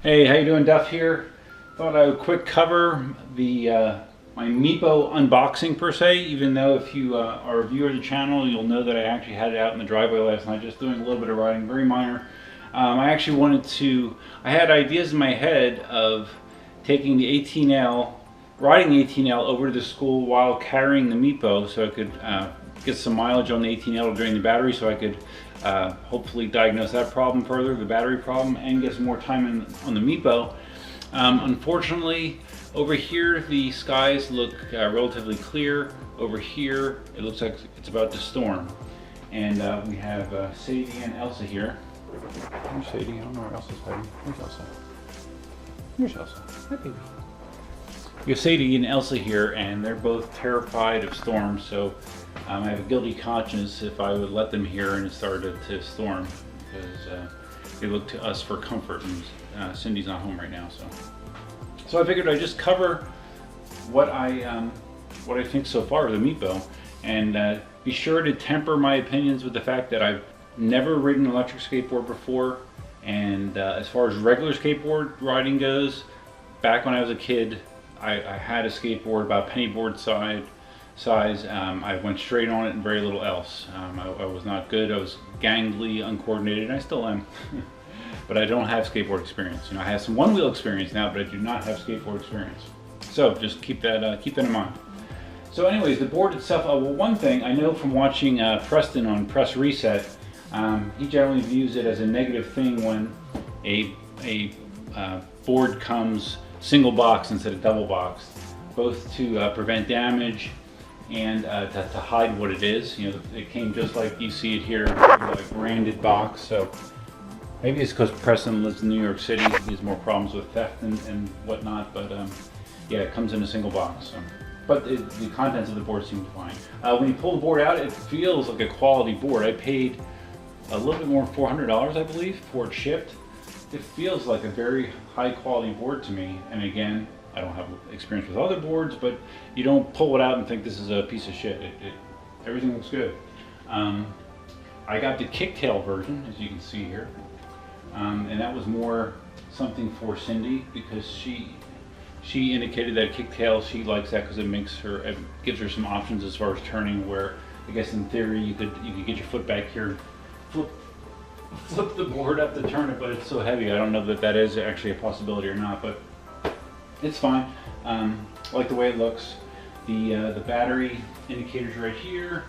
Hey, how you doing? Duff here. Thought I would quick cover the my Meepo unboxing per se, even though if you are a viewer of the channel, you'll know that I actually had it out in the driveway last night, just doing a little bit of riding, very minor. I actually wanted to, I had ideas in my head of taking the 18L, riding the 18L over to the school while carrying the Meepo, so I could get some mileage on the 18L to drain the battery, so I could hopefully diagnose that problem further, the battery problem, and get some more time on the Meepo. Unfortunately, over here the skies look relatively clear. Over here it looks like it's about to storm. And we have Sadie and Elsa here. Where's Sadie? I don't know where Elsa's hiding. Where's Elsa? Here's Elsa. Hi, baby. We have Sadie and Elsa here, and they're both terrified of storms, so I have a guilty conscience if I would let them here and it started to storm, because they look to us for comfort, and Cindy's not home right now, so I figured I'd just cover what I think so far of the Meepo, and be sure to temper my opinions with the fact that I've never ridden an electric skateboard before, and as far as regular skateboard riding goes, back when I was a kid, I had a skateboard about penny board size. I went straight on it and very little else. I was not good. I was gangly, uncoordinated, and I still am. But I don't have skateboard experience. You know, I have some one-wheel experience now, but I do not have skateboard experience. So just keep that in mind. So, anyways, the board itself. Well, one thing I know from watching Preston on Press Reset, he generally views it as a negative thing when a board comes single box instead of double box, both to prevent damage and to hide what it is. You know, it came just like you see it here, like branded box. So maybe it's because Preston lives in New York City, he has more problems with theft and whatnot. But yeah, it comes in a single box. So. But the contents of the board seem fine. When you pull the board out, it feels like a quality board. I paid a little bit more than $400, I believe, for it shipped. It feels like a very high quality board to me, and again, I don't have experience with other boards, but you don't pull it out and think this is a piece of shit. Everything looks good. I got the kicktail version, as you can see here, and that was more something for Cindy, because she indicated that kicktail, she likes that because it gives her some options as far as turning, where I guess in theory you could get your foot back here, flip the board up to turn it, but it's so heavy. I don't know that that is actually a possibility or not, but it's fine. I like the way it looks. The battery indicators right here.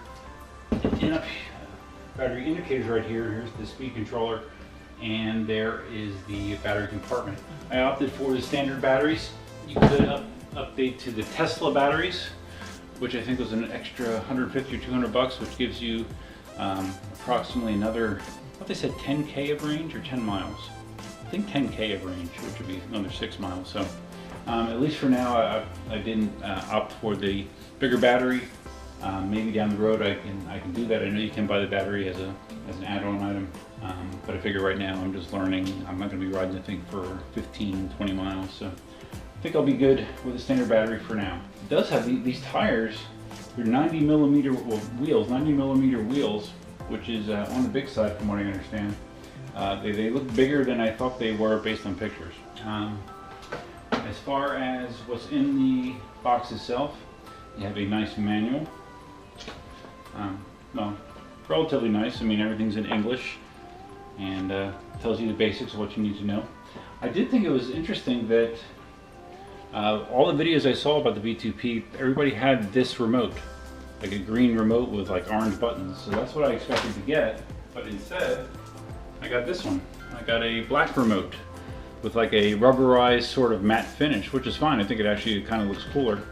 Battery indicators right here. Here's the speed controller, and there is the battery compartment. I opted for the standard batteries. You could update to the Tesla batteries, which I think was an extra 150 or 200 bucks, which gives you approximately another, what they said, 10K of range or 10 miles. I think 10K of range, which would be another 6 miles. So at least for now, I didn't opt for the bigger battery. Maybe down the road I can do that. I know you can buy the battery as an add-on item, but I figure right now I'm just learning. I'm not going to be riding the thing for 15, 20 miles. So I think I'll be good with a standard battery for now. It does have these tires. They're 90 millimeter wheels, which is on the big side from what I understand. They look bigger than I thought they were based on pictures. As far as what's in the box itself, you have a nice manual. Well, relatively nice. I mean, everything's in English and tells you the basics of what you need to know. I did think it was interesting that all the videos I saw about the V2P, everybody had this remote, like a green remote with like orange buttons. So that's what I expected to get, but instead I got this one. I got a black remote with like a rubberized sort of matte finish, which is fine. I think it actually kind of looks cooler.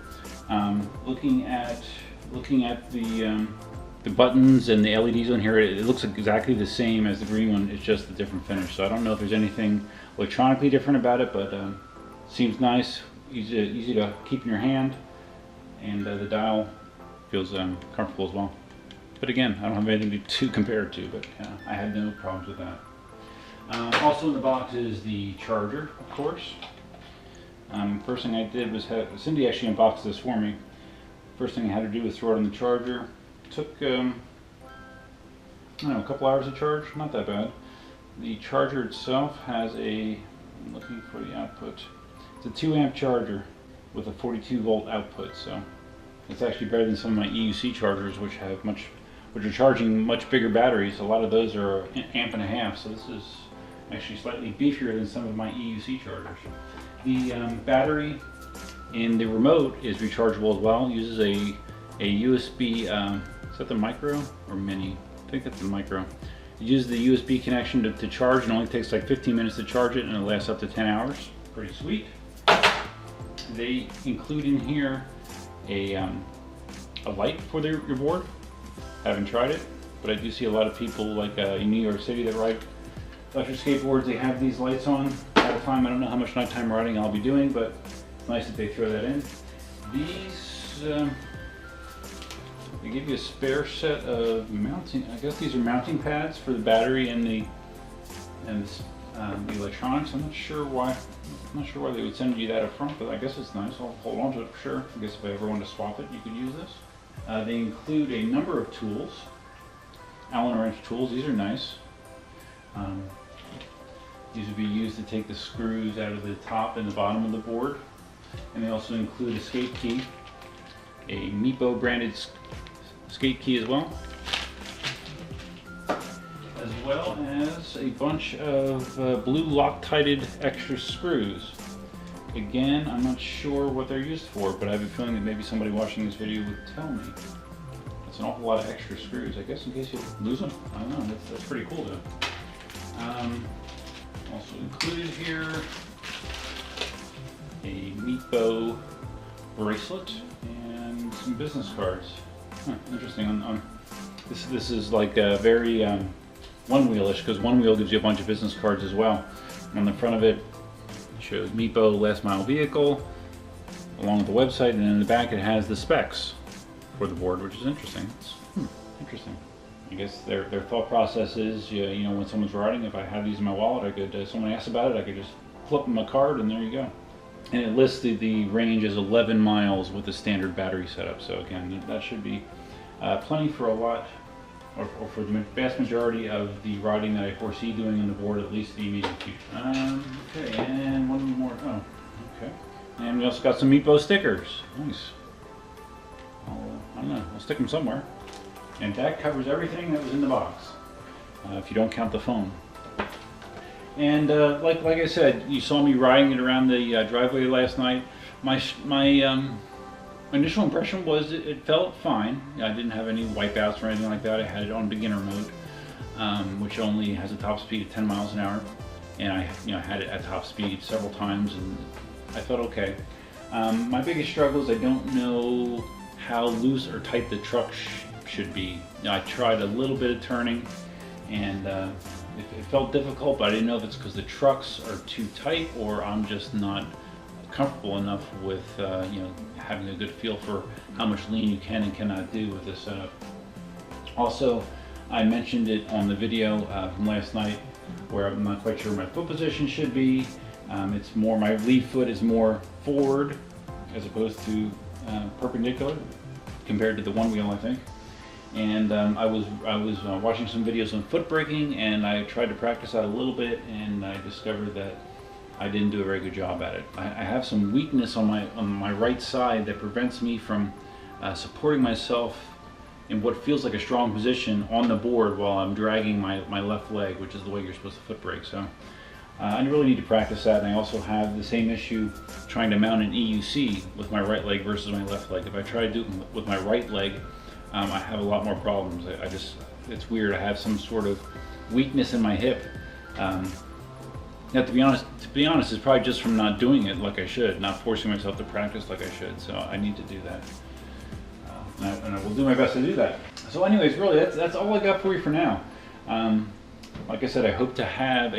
Looking at the buttons and the LEDs on here, it looks exactly the same as the green one. It's just a different finish. So I don't know if there's anything electronically different about it, but seems nice, easy to keep in your hand, and the dial feels comfortable as well. But again, I don't have anything to compare it to, but I had no problems with that. Also in the box is the charger, of course. First thing I did was Cindy actually unboxed this for me. First thing I had to do was throw it on the charger. Took I don't know, a couple hours of charge, not that bad. The charger itself has a, I'm looking for the output, it's a 2 amp charger with a 42 volt output, so it's actually better than some of my EUC chargers, which are charging much bigger batteries. A lot of those are an amp and a half, so this is actually slightly beefier than some of my EUC chargers. The battery in the remote is rechargeable as well. It uses a USB, is that the micro or mini? I think that's the micro. It uses the USB connection to charge, and only takes like 15 minutes to charge it, and it lasts up to 10 hours. Pretty sweet. They include in here a light for your board. I haven't tried it, but I do see a lot of people like in New York City that ride electric skateboards. They have these lights on all the time. I don't know how much nighttime riding I'll be doing, but it's nice that they throw that in. These, they give you a spare set of mounting, I guess these are mounting pads for the battery and the electronics. I'm not sure why they would send you that up front, but I guess it's nice. I'll hold on to it for sure. I guess if I ever want to swap it, you could use this. They include a number of tools, Allen wrench tools. These are nice. These would be used to take the screws out of the top and the bottom of the board. And they also include a skate key, a Meepo branded skate key as well as a bunch of blue Loctited extra screws. Again, I'm not sure what they're used for, but I have a feeling that maybe somebody watching this video would tell me. It's an awful lot of extra screws, I guess, in case you lose them. I don't know, that's pretty cool though. Also included here, a Meepo bracelet and some business cards. Huh, interesting. This is like a very one-wheel-ish, because one wheel gives you a bunch of business cards as well. And on the front of it, shows Meepo last mile vehicle along with the website, and in the back it has the specs for the board, which is interesting. It's interesting. I guess their thought process is, you know, when someone's riding, if I have these in my wallet, I could, someone asks about it, I could just flip them a card and there you go. And it lists the range as 11 miles with the standard battery setup. So again, that should be plenty for a lot, or for the vast majority of the riding that I foresee doing on the board, at least the immediate future. Okay, and one more. Oh, okay. And we also got some Meepo stickers. Nice. I don't know. I'll stick them somewhere. And that covers everything that was in the box, if you don't count the phone. And like I said, you saw me riding it around the driveway last night. My initial impression was it felt fine. I didn't have any wipeouts or anything like that. I had it on beginner mode, which only has a top speed of 10 miles an hour. And I had it at top speed several times, and I felt okay. My biggest struggle is I don't know how loose or tight the truck should be. I tried a little bit of turning, and it felt difficult, but I didn't know if it's because the trucks are too tight or I'm just not comfortable enough with having a good feel for how much lean you can and cannot do with this setup. Also, I mentioned it on the video from last night where I'm not quite sure my foot position should be. It's more, my lead foot is more forward as opposed to perpendicular compared to the one wheel, I think. And I was watching some videos on foot braking, and I tried to practice that a little bit, and I discovered that I didn't do a very good job at it. I have some weakness on my right side that prevents me from supporting myself in what feels like a strong position on the board while I'm dragging my left leg, which is the way you're supposed to foot brake. So I really need to practice that, and I also have the same issue trying to mount an EUC with my right leg versus my left leg. If I try to do it with my right leg, I have a lot more problems. It's weird. I have some sort of weakness in my hip. Now, to be honest, it's probably just from not doing it like I should, not forcing myself to practice like I should. So I need to do that, and I will do my best to do that. So, anyways, really, that's all I got for you for now. Like I said, I hope to have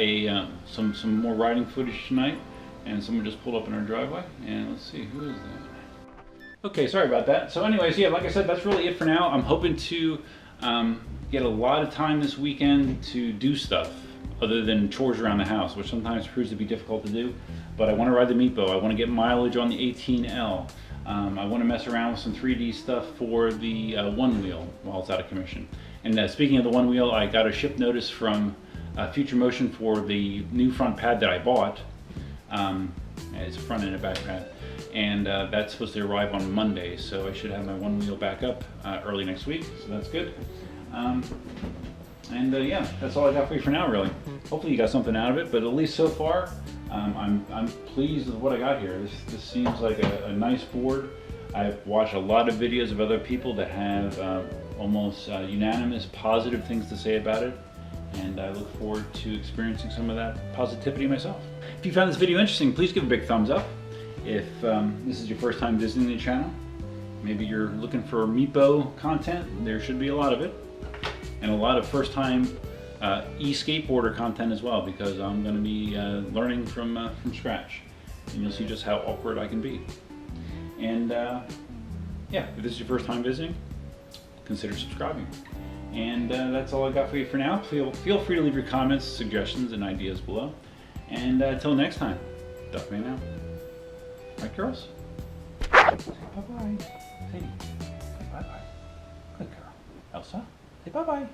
some more riding footage tonight. And someone just pulled up in our driveway, and let's see, who is that? Okay, sorry about that. So anyways, yeah, like I said, that's really it for now. I'm hoping to get a lot of time this weekend to do stuff other than chores around the house, which sometimes proves to be difficult to do. But I want to ride the Meepo. I want to get mileage on the 18L. I want to mess around with some 3D stuff for the one wheel while it's out of commission. And speaking of the one wheel, I got a ship notice from Future Motion for the new front pad that I bought. It's a front and a back pad. And that's supposed to arrive on Monday, so I should have my one wheel back up early next week, so that's good. Yeah, that's all I got for you for now, really. Hopefully you got something out of it, but at least so far, I'm pleased with what I got here. This seems like a nice board. I've watched a lot of videos of other people that have almost unanimous positive things to say about it, and I look forward to experiencing some of that positivity myself. If you found this video interesting, please give a big thumbs up. If this is your first time visiting the channel, maybe you're looking for Meepo content, there should be a lot of it. And a lot of first-time e-skateboarder content as well, because I'm going to be learning from scratch. And you'll see just how awkward I can be. And yeah, if this is your first time visiting, consider subscribing. And that's all I got for you for now. Feel free to leave your comments, suggestions, and ideas below. And until next time, Duckman out. Right, girls? Say bye-bye. Say bye-bye. Good girl. Elsa, say bye-bye.